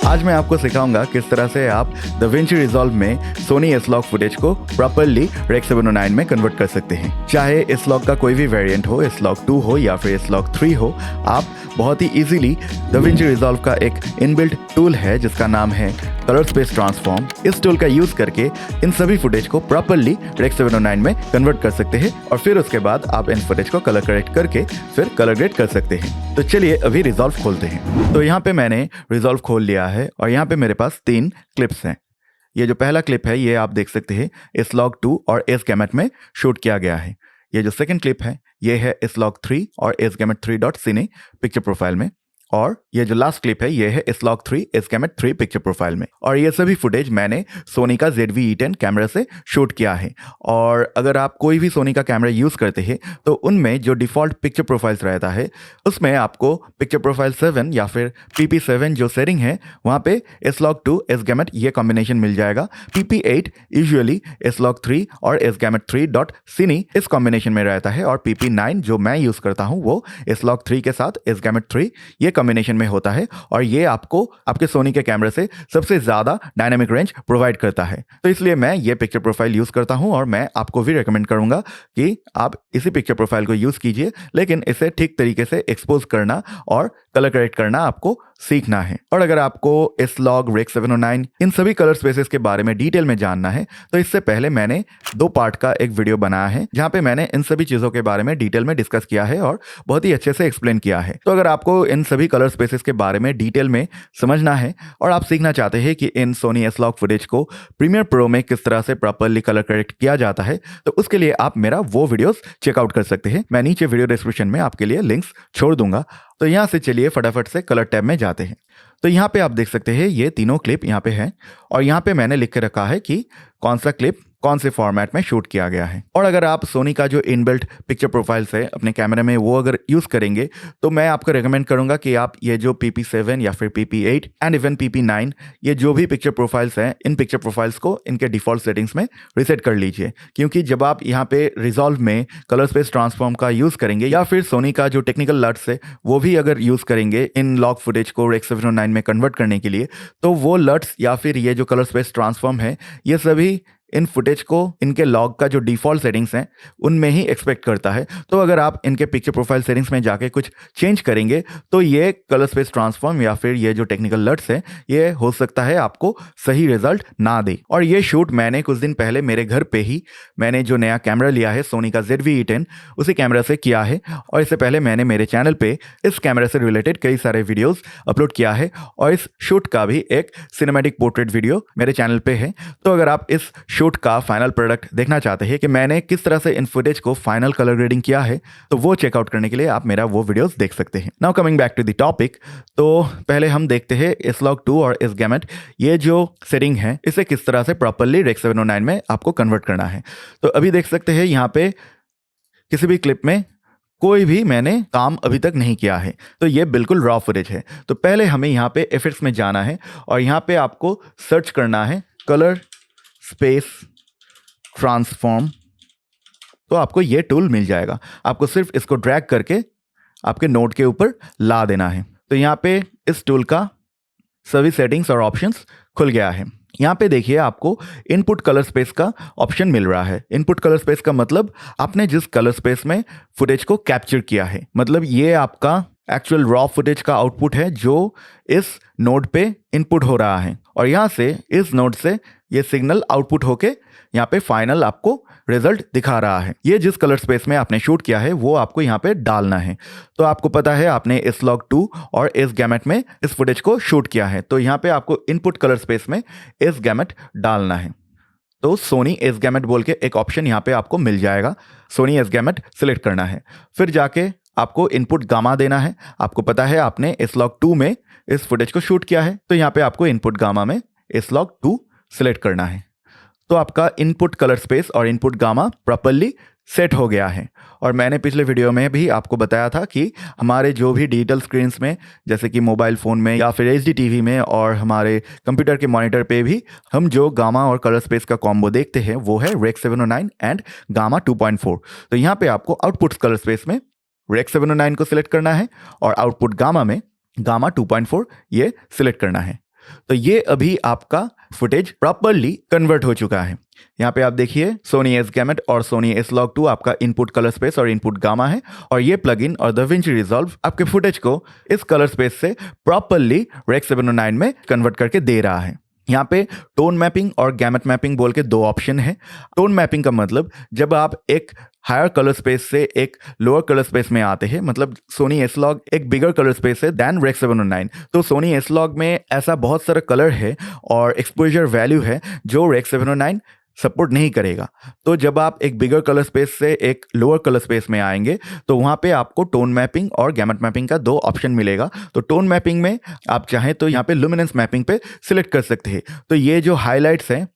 आज मैं आपको सिखाऊंगा किस तरह से आप DaVinci Resolve में सोनी S-Log फुटेज को प्रॉपरली Rec 709 में कन्वर्ट कर सकते हैं। चाहे S-Log का कोई भी वेरिएंट हो, S-Log 2 हो या फिर S-Log 3 हो, आप बहुत ही इजीली DaVinci Resolve का एक इनबिल्ट टूल है जिसका नाम है कलर स्पेस ट्रांसफॉर्म। इस टूल का यूज करके इन सभी फुटेज को प्रॉपरली Rec 709 में कन्वर्ट कर सकते हैं और फिर उसके बाद आप इन फुटेज को कलर करेक्ट करके फिर कलर ग्रेड कर सकते हैं। तो चलिए अभी रिजॉल्व खोलते हैं। तो यहाँ पे मैंने रिजॉल्व खोल लिया है और यहाँ पे मेरे पास 3 क्लिप्स हैं। ये जो पहला क्लिप है ये आप देख सकते हैं S-Log 2 और S-Gamut में शूट किया गया है। ये जो सेकंड क्लिप है ये है S-Log 3 और S-Gamut 3.cine पिक्चर प्रोफाइल में, और ये जो लास्ट क्लिप है ये है S-Log 3 S-Gamut 3 पिक्चर प्रोफाइल में। और ये सभी फुटेज मैंने सोनी का ZV-E10 कैमरा से शूट किया है। और अगर आप कोई भी सोनी का कैमरा यूज़ करते हैं तो उनमें जो डिफ़ॉल्ट पिक्चर प्रोफाइल्स रहता है उसमें आपको पिक्चर प्रोफाइल 7 या फिर PP7 जो सेटिंग है वहाँ पे S-Log 2 S-Gamut ये कॉम्बिनेशन मिल जाएगा। PP8 यूजुअली S-Log 3 और S-Gamut 3.cine इस कॉम्बिनेशन में रहता है, और PP9 जो मैं यूज़ करता हूँ वो S-Log 3 के साथ S-Gamut 3 ये कॉम्बिनेशन में होता है, और ये आपको आपके सोनी के कैमरे से सबसे ज़्यादा डायनामिक रेंज प्रोवाइड करता है। तो इसलिए मैं ये पिक्चर प्रोफाइल यूज़ करता हूँ और मैं आपको भी रेकमेंड करूँगा कि आप इसी पिक्चर प्रोफाइल को यूज़ कीजिए, लेकिन इसे ठीक तरीके से एक्सपोज करना और कलर करेक्ट करना आपको सीखना है। और अगर आपको S-Log Rec 709 इन सभी कलर स्पेसेस के बारे में डिटेल में जानना है तो इससे पहले मैंने 2 पार्ट का एक वीडियो बनाया है जहाँ पे मैंने इन सभी चीज़ों के बारे में डिटेल में डिस्कस किया है और बहुत ही अच्छे से एक्सप्लेन किया है। तो अगर आपको इन सभी कलर स्पेसेस के बारे में डिटेल में समझना है और आप सीखना चाहते हैं कि इन सोनी S-Log फुटेज को प्रीमियर प्रो में किस तरह से प्रॉपरली कलर करेक्ट किया जाता है, तो उसके लिए आप मेरा वो वीडियोस चेकआउट कर सकते हैं। मैं नीचे वीडियो डिस्क्रिप्शन में आपके लिए लिंक्स छोड़ दूंगा। तो यहाँ से चलिए फटाफट से कलर टैब में जाते हैं। तो यहाँ पे आप देख सकते हैं ये तीनों क्लिप यहाँ पे हैं और यहाँ पे मैंने लिख के रखा है कि कौन सा क्लिप कौन से फॉर्मेट में शूट किया गया है। और अगर आप सोनी का जो इनबिल्ट पिक्चर प्रोफाइल्स है अपने कैमरे में वो अगर यूज़ करेंगे तो मैं आपको रेकमेंड करूंगा कि आप ये जो PP7 या फिर PP8 एंड इवन PP9 ये जो भी पिक्चर प्रोफाइल्स हैं इन पिक्चर प्रोफाइल्स को इनके डिफ़ॉल्ट सेटिंग्स में रीसेट कर लीजिए, क्योंकि जब आप यहाँ पे रिजॉल्व में कलर स्पेस ट्रांसफॉर्म का यूज़ करेंगे या फिर सोनी का जो टेक्निकल लट्स है वो भी अगर यूज़ करेंगे इन लॉग फुटेज को Rec 709 में कन्वर्ट करने के लिए, तो वो लट्स या फिर ये जो कलर स्पेस ट्रांसफॉर्म है ये सभी इन फुटेज को इनके लॉग का जो डिफ़ॉल्ट सेटिंग्स हैं उनमें ही एक्सपेक्ट करता है। तो अगर आप इनके पिक्चर प्रोफाइल सेटिंग्स में जाके कुछ चेंज करेंगे तो ये कलर स्पेस ट्रांसफॉर्म या फिर ये जो टेक्निकल लट्स हैं ये हो सकता है आपको सही रिजल्ट ना दे। और ये शूट मैंने कुछ दिन पहले मेरे घर पे ही मैंने जो नया कैमरा लिया है सोनी का ZV-E10 उसी कैमरा से किया है, और इससे पहले मैंने मेरे चैनल पे इस कैमरा से रिलेटेड कई सारे वीडियोज़ अपलोड किया है और इस शूट का भी एक सिनेमैटिक पोर्ट्रेट वीडियो मेरे चैनल पे है। तो अगर आप इस शूट का फाइनल प्रोडक्ट देखना चाहते हैं कि मैंने किस तरह से इन फुटेज को फाइनल कलर ग्रेडिंग किया है तो वो चेकआउट करने के लिए आप मेरा वो वीडियोस देख सकते हैं। Now coming back to the topic, तो पहले हम देखते हैं S-Log 2 और S-Gamut ये जो सेटिंग है इसे किस तरह से प्रॉपरली Rec 709 में आपको कन्वर्ट करना है। तो अभी देख सकते हैं यहाँ पे किसी भी क्लिप में कोई भी मैंने काम अभी तक नहीं किया है, तो ये बिल्कुल रॉ फुटेज है। तो पहले हमें यहाँ पे इफेक्ट्स में जाना है और यहाँ पे आपको सर्च करना है कलर स्पेस ट्रांसफॉर्म, तो आपको ये टूल मिल जाएगा। आपको सिर्फ इसको ड्रैग करके आपके नोट के ऊपर ला देना है। तो यहाँ पे इस टूल का सभी सेटिंग्स और ऑप्शंस खुल गया है। यहाँ पे देखिए आपको इनपुट कलर स्पेस का ऑप्शन मिल रहा है। इनपुट कलर स्पेस का मतलब आपने जिस कलर स्पेस में फुटेज को कैप्चर किया है, मतलब ये आपका एक्चुअल रॉ फुटेज का आउटपुट है जो इस नोड पे इनपुट हो रहा है, और यहाँ से इस नोड से ये सिग्नल आउटपुट होके यहाँ पे फाइनल आपको रिजल्ट दिखा रहा है। ये जिस कलर स्पेस में आपने शूट किया है वो आपको यहाँ पे डालना है। तो आपको पता है आपने S-Log 2 और S-Gamut में इस फुटेज को शूट किया है, तो यहाँ पे आपको इनपुट कलर स्पेस में S-Gamut डालना है। तो सोनी S-Gamut बोल के एक ऑप्शन यहाँ पे आपको मिल जाएगा। सोनी S-Gamut सिलेक्ट करना है, फिर जाके आपको इनपुट गामा देना है। आपको पता है आपने S-Log 2 में इस फुटेज को शूट किया है, तो यहाँ पे आपको इनपुट गामा में S-Log 2 सिलेक्ट करना है। तो आपका इनपुट कलर स्पेस और इनपुट गामा प्रॉपरली सेट हो गया है। और मैंने पिछले वीडियो में भी आपको बताया था कि हमारे जो भी डिजिटल स्क्रीन्स में जैसे कि मोबाइल फ़ोन में या फिर HD TV में और हमारे कंप्यूटर के मॉनिटर पे भी हम जो गामा और कलर स्पेस का कॉम्बो देखते हैं वो है Rec 709 एंड गामा 2.4। तो यहाँ पे आपको आउटपुट कलर स्पेस में Rec 709 को सिलेक्ट करना है और आउटपुट गामा में गामा 2.4 ये सिलेक्ट करना है। तो ये अभी आपका फुटेज प्रॉपरली कन्वर्ट हो चुका है। यहाँ पे आप देखिए सोनी एस गैमेट और सोनी S-Log2 आपका इनपुट कलर स्पेस और इनपुट गामा है, और ये प्लगइन और DaVinci Resolve आपके फुटेज को इस कलर स्पेस से प्रॉपरली Rec 709 में कन्वर्ट करके दे रहा है। यहाँ पे टोन मैपिंग और गैमेट मैपिंग बोल के दो ऑप्शन है। टोन मैपिंग का मतलब जब आप एक हायर कलर स्पेस से एक लोअर कलर स्पेस में आते हैं, मतलब सोनी S-Log एक बिगर कलर स्पेस है दैन Rec 709, तो सोनी S-Log में ऐसा बहुत सारा कलर है और एक्सपोजर वैल्यू है जो Rec 709 सपोर्ट नहीं करेगा। तो जब आप एक बिगर कलर स्पेस से एक लोअर कलर स्पेस में आएंगे तो वहाँ पे आपको टोन मैपिंग और गैमेट मैपिंग का दो ऑप्शन मिलेगा। तो टोन मैपिंग में आप चाहें तो यहाँ पे लुमिनेंस मैपिंग पे सिलेक्ट कर सकते हैं। तो ये जो हाइलाइट्स हैं,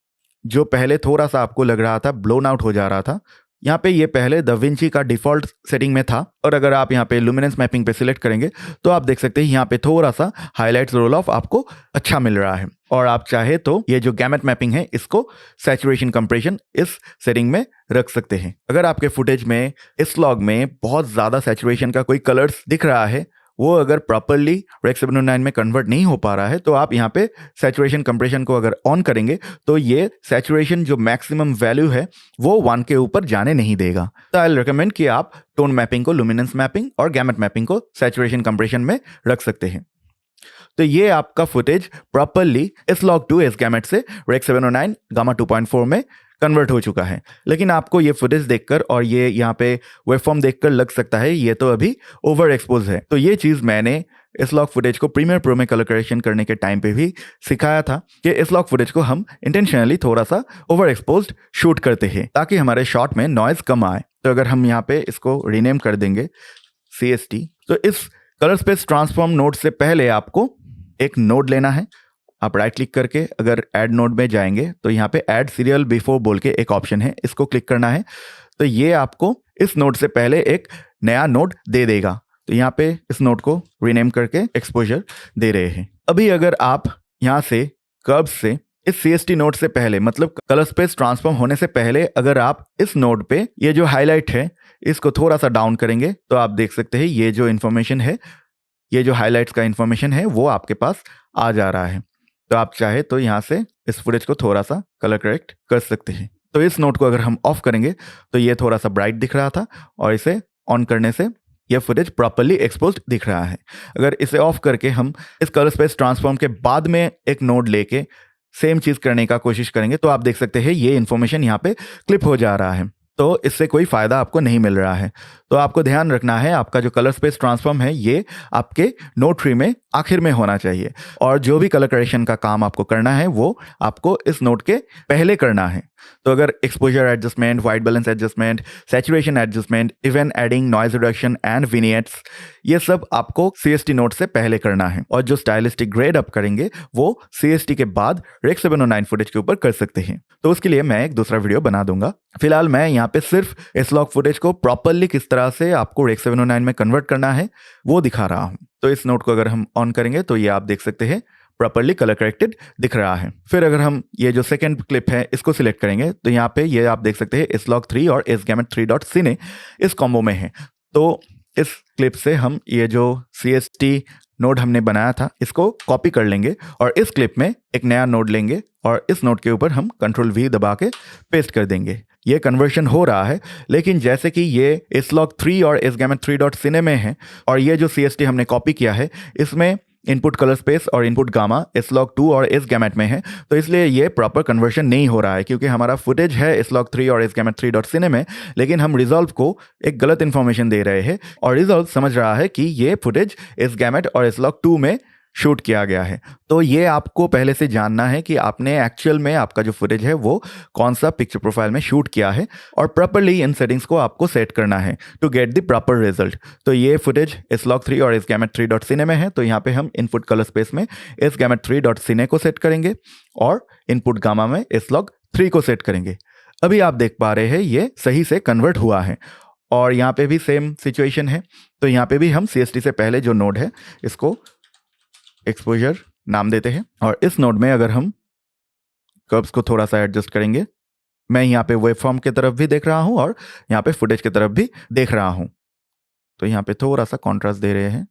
जो पहले थोड़ा सा आपको लग रहा था ब्लोन आउट हो जा रहा था, यहाँ पे ये पहले DaVinci का डिफ़ॉल्ट सेटिंग में था, और अगर आप यहाँ पे लुमिनेंस मैपिंग पे सिलेक्ट करेंगे तो आप देख सकते हैं यहाँ पे थोड़ा सा हाइलाइट्स रोल ऑफ आपको अच्छा मिल रहा है। और आप चाहे तो ये जो गैमेट मैपिंग है इसको सैचुरेशन कंप्रेशन इस सेटिंग में रख सकते हैं। अगर आपके फुटेज में S-Log में बहुत ज़्यादा सैचुरेशन का कोई कलर्स दिख रहा है, वो अगर प्रॉपरली Rec 709 में कन्वर्ट नहीं हो पा रहा है, तो आप यहाँ पे सैचुरेशन कंप्रेशन को अगर ऑन करेंगे तो ये सैचुरेशन जो मैक्सिमम वैल्यू है वो 1 के ऊपर जाने नहीं देगा। तो आई रिकमेंड कि आप टोन मैपिंग को लुमिनेंस मैपिंग और गैमेट मैपिंग को सैचुरेशन कंप्रेशन में रख सकते हैं। तो ये आपका footage properly S-Log2 S gamete से Rec 709 गामा 2.4 में कन्वर्ट हो चुका है। लेकिन आपको ये फुटेज देखकर और ये यहाँ पे वेवफॉर्म देखकर लग सकता है ये तो अभी ओवर एक्सपोज है। तो ये चीज़ मैंने S-Log फुटेज को प्रीमियर प्रो में कलर करेक्शन करने के टाइम पे भी सिखाया था कि S-Log फुटेज को हम इंटेंशनली थोड़ा सा ओवर एक्सपोज्ड शूट करते हैं ताकि हमारे शॉट में नॉइज़ कम आए। तो अगर हम यहाँ पे इसको रीनेम कर देंगे CST, तो इस कलर स्पेस ट्रांसफॉर्म नोड से पहले आपको एक नोड लेना है। आप राइट क्लिक करके अगर ऐड नोड में जाएंगे तो यहाँ पे ऐड सीरियल बिफोर बोल के एक ऑप्शन है, इसको क्लिक करना है। तो ये आपको इस नोड से पहले एक नया नोड दे देगा। तो यहाँ पे इस नोड को रीनेम करके एक्सपोजर दे रहे हैं। अभी अगर आप यहाँ से कर्व्स से इस CST नोड से पहले, मतलब कलर स्पेस ट्रांसफॉर्म होने से पहले, अगर आप इस नोड पे ये जो हाईलाइट है इसको थोड़ा सा डाउन करेंगे तो आप देख सकते हैं ये जो इन्फॉर्मेशन है, ये जो हाइलाइट्स का इन्फॉर्मेशन है वो आपके पास आ जा रहा है। तो आप चाहे तो यहाँ से इस फुटेज को थोड़ा सा कलर करेक्ट कर सकते हैं। तो इस नोट को अगर हम ऑफ करेंगे तो ये थोड़ा सा ब्राइट दिख रहा था, और इसे ऑन करने से यह फुटेज प्रॉपरली एक्सपोज्ड दिख रहा है। अगर इसे ऑफ करके हम इस कलर स्पेस ट्रांसफॉर्म के बाद में एक नोड लेके सेम चीज़ करने का कोशिश करेंगे तो आप देख सकते हैं ये इन्फॉर्मेशन यहाँ पे क्लिप हो जा रहा है। तो इससे कोई फ़ायदा आपको नहीं मिल रहा है। तो आपको ध्यान रखना है आपका जो कलर स्पेस ट्रांसफॉर्म है ये आपके नोड ट्री में आखिर में होना चाहिए, और जो भी कलर करेक्शन का काम आपको करना है वो आपको इस नोड के पहले करना है। तो अगर exposure adjustment, white balance adjustment, saturation adjustment, even adding noise reduction and vignettes, ये सब आपको CST नोड से पहले करना है, और जो स्टाइलिस्टिक ग्रेड अप करेंगे वो CST के बाद Rec 709 फुटेज के ऊपर कर सकते हैं। तो उसके लिए मैं एक दूसरा वीडियो बना दूंगा। फिलहाल मैं यहाँ पे सिर्फ S-Log फुटेज को प्रॉपरली किस तरह से आपको Rec 709 में कन्वर्ट करना है वो दिखा रहा हूँ। तो इस नोट को अगर हम ऑन करेंगे तो ये आप देख सकते हैं प्रॉपरली कलर करेक्टेड दिख रहा है। फिर अगर हम ये जो सेकंड क्लिप है इसको सिलेक्ट करेंगे तो यहाँ पे ये आप देख सकते हैं S-Log3 और SGAMET 3.Cine इस कॉम्बो में है। तो इस क्लिप से हम ये जो CST नोड हमने बनाया था इसको कॉपी कर लेंगे और इस क्लिप में एक नया नोड लेंगे और इस नोड के ऊपर हम Ctrl+V दबा के पेस्ट कर देंगे। ये कन्वर्शन हो रहा है, लेकिन जैसे कि ये S-Log3 और SGAMET 3.Cine में है और ये जो CST हमने कॉपी किया है इसमें इनपुट कलर स्पेस और इनपुट गामा S-Log2 और SGAMET में है, तो इसलिए ये प्रॉपर कन्वर्शन नहीं हो रहा है क्योंकि हमारा फुटेज है S-Log3 और SGAMET 3.Cine में, लेकिन हम रिजॉल्व को एक गलत इन्फॉर्मेशन दे रहे हैं और रिजॉल्व समझ रहा है कि ये फुटेज SGAMET और S-Log2 में शूट किया गया है। तो ये आपको पहले से जानना है कि आपने एक्चुअल में आपका जो फुटेज है वो कौन सा पिक्चर प्रोफाइल में शूट किया है और प्रॉपरली इन सेटिंग्स को आपको सेट करना है to get the proper result. तो ये फुटेज S-Log3 और SGAMET 3.Cine में है, तो यहाँ पे हम इनपुट कलर स्पेस में SGAMET 3.Cine को सेट करेंगे और इनपुट गामा में S-Log3 को सेट करेंगे। अभी आप देख पा रहे हैं ये सही से कन्वर्ट हुआ है और यहाँ पे भी सेम सिचुएशन है। तो यहाँ पे भी हम CST से पहले जो नोड है इसको एक्सपोजर नाम देते हैं और इस नोड में अगर हम कर्व्स को थोड़ा सा एडजस्ट करेंगे, मैं यहाँ पे वेवफॉर्म की तरफ भी देख रहा हूँ और यहाँ पे फुटेज की तरफ भी देख रहा हूँ, तो यहाँ पे थोड़ा सा कॉन्ट्रास्ट दे रहे हैं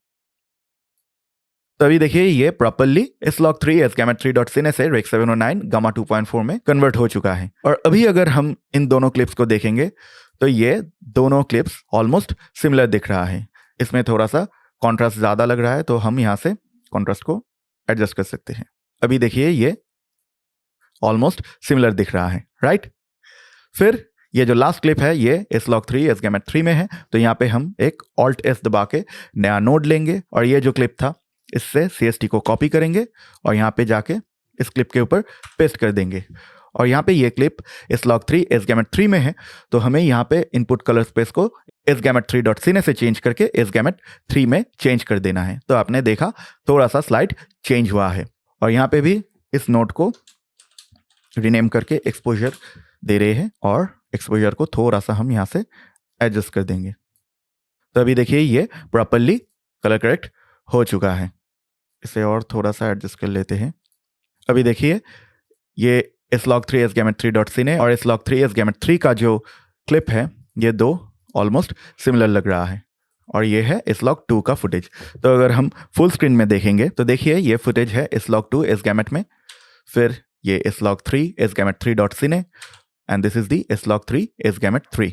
तो अभी देखिए ये प्रॉपरली slog3 sgammet3.cine से rec 709 gamma 2.4 में कन्वर्ट हो चुका है। और अभी अगर हम इन दोनों क्लिप्स को देखेंगे तो ये दोनों क्लिप्स ऑलमोस्ट सिमिलर दिख रहा है। इसमें थोड़ा सा कॉन्ट्रास्ट ज़्यादा लग रहा है तो हम यहाँ से कॉन्ट्रास्ट को एडजस्ट कर सकते हैं। अभी देखिए ये ऑलमोस्ट सिमिलर दिख रहा है, राइट। फिर ये जो लास्ट क्लिप है ये slog3 sgammet3 में है, तो यहाँ पे हम एक Alt S दबा के नया नोड लेंगे और ये जो क्लिप था इससे CST को कॉपी करेंगे और यहाँ पे जाके इस क्लिप के ऊपर पेस्ट कर देंगे। और यहाँ पे ये क्लिप slog3 sgammet3 में है, तो हमें यहाँ पे इनपुट कलर स्पेस को sgammet3.cine से चेंज करके sgammet3 में चेंज कर देना है। तो आपने देखा थोड़ा सा स्लाइड चेंज हुआ है। और यहाँ पे भी इस नोट को रीनेम करके एक्सपोजर दे रहे हैं और एक्सपोजर को थोड़ा सा हम यहाँ से एडजस्ट कर देंगे। तो अभी देखिए ये प्रॉपरली कलर करेक्ट हो चुका है। इसे और थोड़ा सा एडजस्ट कर लेते हैं। अभी देखिए ये slog3 sgammet3.cine और slog3 sgammet3 का जो क्लिप है ये दो ऑलमोस्ट सिमिलर लग रहा है। और ये है slog2 का फुटेज। तो अगर हम फुल स्क्रीन में देखेंगे तो देखिए ये फुटेज है slog2 sgammet में, फिर ये slog3 sgammet3.cine and this is the slog3 sgammet3।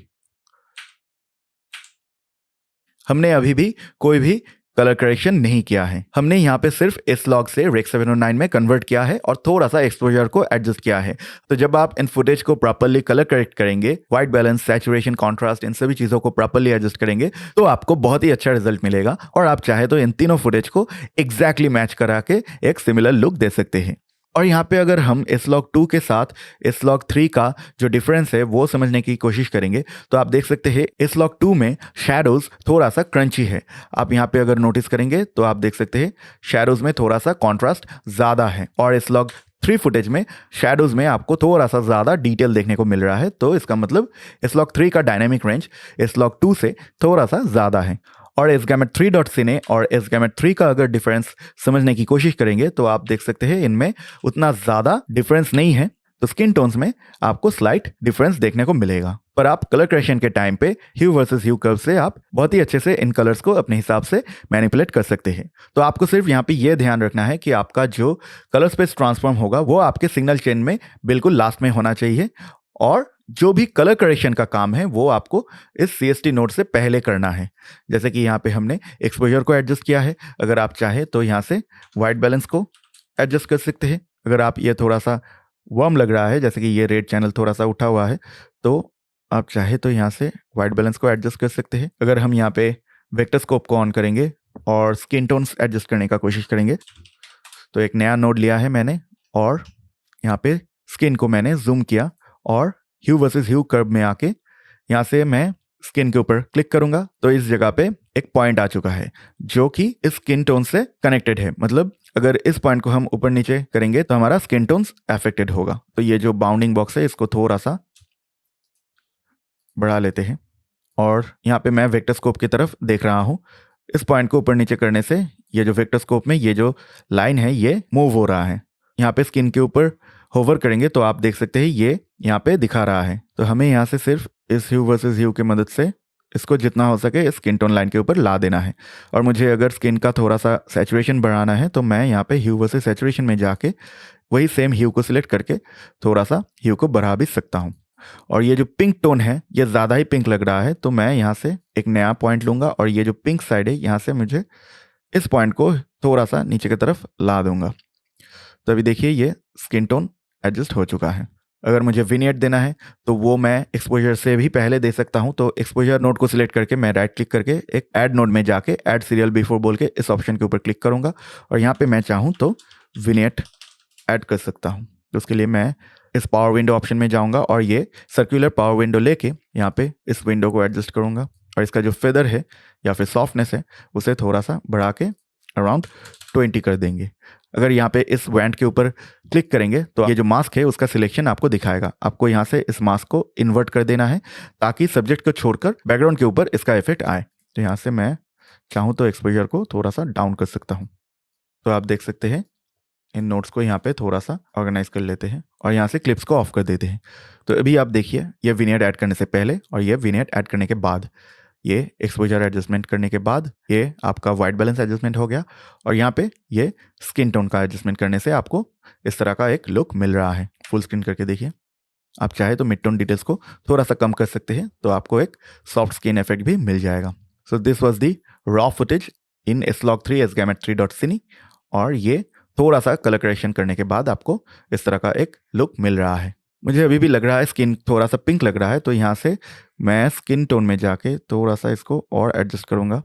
हमने अभी भी कोई भी कलर करेक्शन नहीं किया है। हमने यहाँ पे सिर्फ slog से rec 709 में कन्वर्ट किया है और थोड़ा सा एक्सपोजर को एडजस्ट किया है। तो जब आप इन फुटेज को प्रॉपरली कलर करेक्ट करेंगे, वाइट बैलेंस, सैचुरेशन, कॉन्ट्रास्ट, इन सभी चीज़ों को प्रॉपरली एडजस्ट करेंगे तो आपको बहुत ही अच्छा रिजल्ट मिलेगा और आप चाहे तो इन तीनों फुटेज को एग्जैक्टली मैच करा के एक सिमिलर लुक दे सकते हैं। और यहाँ पे अगर हम slog2 के साथ slog3 का जो डिफरेंस है वो समझने की कोशिश करेंगे तो आप देख सकते हैं slog2 में शैडोज थोड़ा सा क्रंची है। आप यहाँ पे अगर नोटिस करेंगे तो आप देख सकते हैं शैडोज में थोड़ा सा कॉन्ट्रास्ट ज़्यादा है और slog3 फुटेज में शैडोज में आपको थोड़ा सा ज़्यादा डिटेल देखने को मिल रहा है। तो इसका मतलब slog3 का डायनेमिक रेंज slog2 से थोड़ा सा ज़्यादा है। और sgammet3.cine और sgammet3 का अगर डिफरेंस समझने की कोशिश करेंगे तो आप देख सकते हैं इनमें उतना ज़्यादा डिफरेंस नहीं है। तो स्किन टोन्स में आपको स्लाइट डिफरेंस देखने को मिलेगा, पर आप कलर करेक्शन के टाइम पे ह्यू वर्सेस ह्यू कर्व से आप बहुत ही अच्छे से इन कलर्स को अपने हिसाब से मैनिपुलेट कर सकते हैं। तो आपको सिर्फ यहाँ पे ये ध्यान रखना है कि आपका जो कलर स्पेस ट्रांसफॉर्म होगा वो आपके सिग्नल चेन में बिल्कुल लास्ट में होना चाहिए और जो भी कलर करेक्शन का काम है वो आपको इस CST नोड से पहले करना है। जैसे कि यहाँ पे हमने एक्सपोजर को एडजस्ट किया है। अगर आप चाहे तो यहाँ से वाइट बैलेंस को एडजस्ट कर सकते हैं। अगर आप ये थोड़ा सा वार्म लग रहा है, जैसे कि ये रेड चैनल थोड़ा सा उठा हुआ है, तो आप चाहे तो यहाँ से वाइट बैलेंस को एडजस्ट कर सकते हैं। अगर हम यहाँ पे वेक्टर स्कोप को ऑन करेंगे और स्किन टोन्स एडजस्ट करने का कोशिश करेंगे तो एक नया नोड लिया है मैंने और यहाँ पे स्किन को मैंने जूम किया और ह्यू वर्सेस ह्यू कर्व में आके यहाँ से मैं स्किन के ऊपर क्लिक करूंगा तो इस जगह पे एक पॉइंट आ चुका है जो कि इस स्किन टोन से कनेक्टेड है। मतलब अगर इस पॉइंट को हम ऊपर नीचे करेंगे तो हमारा स्किन टोन्स अफेक्टेड होगा। तो ये जो बाउंडिंग बॉक्स है इसको थोड़ा सा बढ़ा लेते हैं और यहाँ पे मैं वेक्टर स्कोप की तरफ देख रहा हूँ। इस पॉइंट को ऊपर नीचे करने से ये जो वेक्टर स्कोप में ये जो लाइन है ये मूव हो रहा है। यहाँ पे स्किन के ऊपर होवर करेंगे तो आप देख सकते हैं ये यहाँ पे दिखा रहा है। तो हमें यहाँ से सिर्फ इस ह्यू वर्सेस ह्यू की मदद से इसको जितना हो सके स्किन टोन लाइन के ऊपर ला देना है। और मुझे अगर स्किन का थोड़ा सा सैचुरेशन बढ़ाना है तो मैं यहाँ पे ह्यू वर्सेस सैचुरेशन में जाके वही सेम ह्यू को सिलेक्ट करके थोड़ा सा ह्यू को बढ़ा भी सकता हूँ। और ये जो पिंक टोन है ये ज़्यादा ही पिंक लग रहा है तो मैं यहाँ से एक नया पॉइंट लूँगा और ये जो पिंक साइड है यहाँ से मुझे इस पॉइंट को थोड़ा सा नीचे की तरफ ला दूँगा। तो अभी देखिए ये स्किन टोन एडजस्ट हो चुका है। अगर मुझे विनियट देना है तो वो मैं एक्सपोजर से भी पहले दे सकता हूँ। तो एक्सपोजर नोड को सिलेक्ट करके मैं राइट क्लिक करके एक ऐड नोड में जाके ऐड सीरियल बिफोर बोल के इस ऑप्शन के ऊपर क्लिक करूँगा और यहाँ पे मैं चाहूँ तो विनियट ऐड कर सकता हूँ। तो उसके लिए मैं इस पावर विंडो ऑप्शन में जाऊँगा और ये सर्कुलर पावर विंडो लेके यहाँ पे इस विंडो को एडजस्ट करूँगा और इसका जो फेदर है या फिर सॉफ्टनेस है उसे थोड़ा सा बढ़ा के अराउंड 20 कर देंगे। अगर यहाँ पे इस वेंट के ऊपर क्लिक करेंगे तो ये जो मास्क है उसका सिलेक्शन आपको दिखाएगा। आपको यहाँ से इस मास्क को इन्वर्ट कर देना है ताकि सब्जेक्ट को छोड़कर बैकग्राउंड के ऊपर इसका इफेक्ट आए। तो यहाँ से मैं चाहूँ तो एक्सपोजर को थोड़ा सा डाउन कर सकता हूँ। तो आप देख सकते हैं इन नोट्स को यहाँ पे थोड़ा सा ऑर्गेनाइज कर लेते हैं और यहाँ से क्लिप्स को ऑफ कर देते हैं। तो अभी आप देखिए ये विनियट ऐड करने से पहले और ये विनियट ऐड करने के बाद ये एक्सपोजर एडजस्टमेंट करने के बाद ये आपका वाइट बैलेंस एडजस्टमेंट हो गया और यहाँ पे ये स्किन टोन का एडजस्टमेंट करने से आपको इस तरह का एक लुक मिल रहा है। फुल स्क्रीन करके देखिए। आप चाहे तो मिड टोन डिटेल्स को थोड़ा सा कम कर सकते हैं तो आपको एक सॉफ्ट स्किन इफेक्ट भी मिल जाएगा। So this was the raw footage in S-Log3 sgamut3.cine और ये थोड़ा सा कलर करेक्शन करने के बाद आपको इस तरह का एक लुक मिल रहा है। मुझे अभी भी लग रहा है स्किन थोड़ा सा पिंक लग रहा है, तो यहाँ से मैं स्किन टोन में जाके थोड़ा सा इसको और एडजस्ट करूँगा।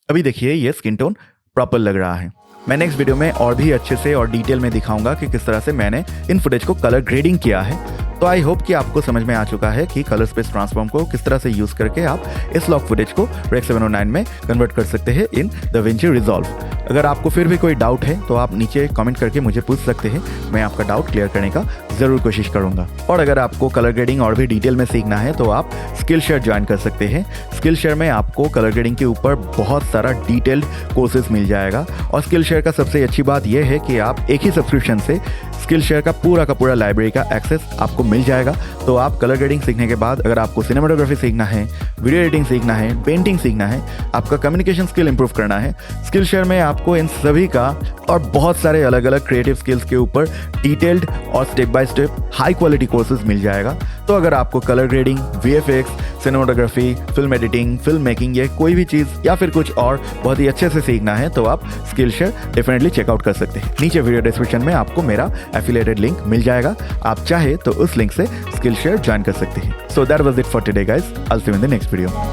अभी देखिए ये स्किन टोन प्रॉपर लग रहा है। मैं नेक्स्ट वीडियो में और भी अच्छे से और डिटेल में दिखाऊंगा कि किस तरह से मैंने इन फुटेज को कलर ग्रेडिंग किया है। तो आई होप कि आपको समझ में आ चुका है कि कलर स्पेस ट्रांसफॉर्म को किस तरह से यूज करके आप S-Log फुटेज को Rec 709 में कन्वर्ट कर सकते हैं इन DaVinci Resolve। अगर आपको फिर भी कोई डाउट है तो आप नीचे कमेंट करके मुझे पूछ सकते हैं, मैं आपका डाउट क्लियर करने का जरूर कोशिश करूंगा। और अगर आपको कलर ग्रेडिंग और भी डिटेल में सीखना है तो आप स्किलशेयर ज्वाइन कर सकते हैं। स्किलशेयर में आपको कलर ग्रेडिंग के ऊपर बहुत सारा डिटेल्ड कोर्सेज मिल जाएगा और स्किलशेयर का सबसे अच्छी बात यह है कि आप एक ही सब्सक्रिप्शन से स्किलशेयर का पूरा लाइब्रेरी का एक्सेस आपको मिल जाएगा। तो आप कलर ग्रेडिंग सीखने के बाद अगर आपको सिनेमेटोग्राफी सीखना है, वीडियो एडिटिंग सीखना है, पेंटिंग सीखना है, आपका कम्युनिकेशन स्किल इंप्रूव करना है, स्किलशेयर में आपको इन सभी का और बहुत सारे अलग अलग क्रिएटिव स्किल्स के ऊपर डिटेल्ड और step by step high quality courses मिल जाएगा। तो अगर आपको colour grading, VFX, cinematography, film editing, film making, ये कोई भी चीज़ या फिर कुछ और बहुत ही अच्छे से सीखना है तो आप स्किलशेयर डेफिनेटली चेकआउट कर सकते हैं। नीचे वीडियो डिस्क्रिप्शन में आपको मेरा एफिलिएटेड लिंक मिल जाएगा, आप चाहे तो उस लिंक से स्किलशेयर ज्वाइन कर सकते हैं। So that was it for today guys, I will see you in the next video.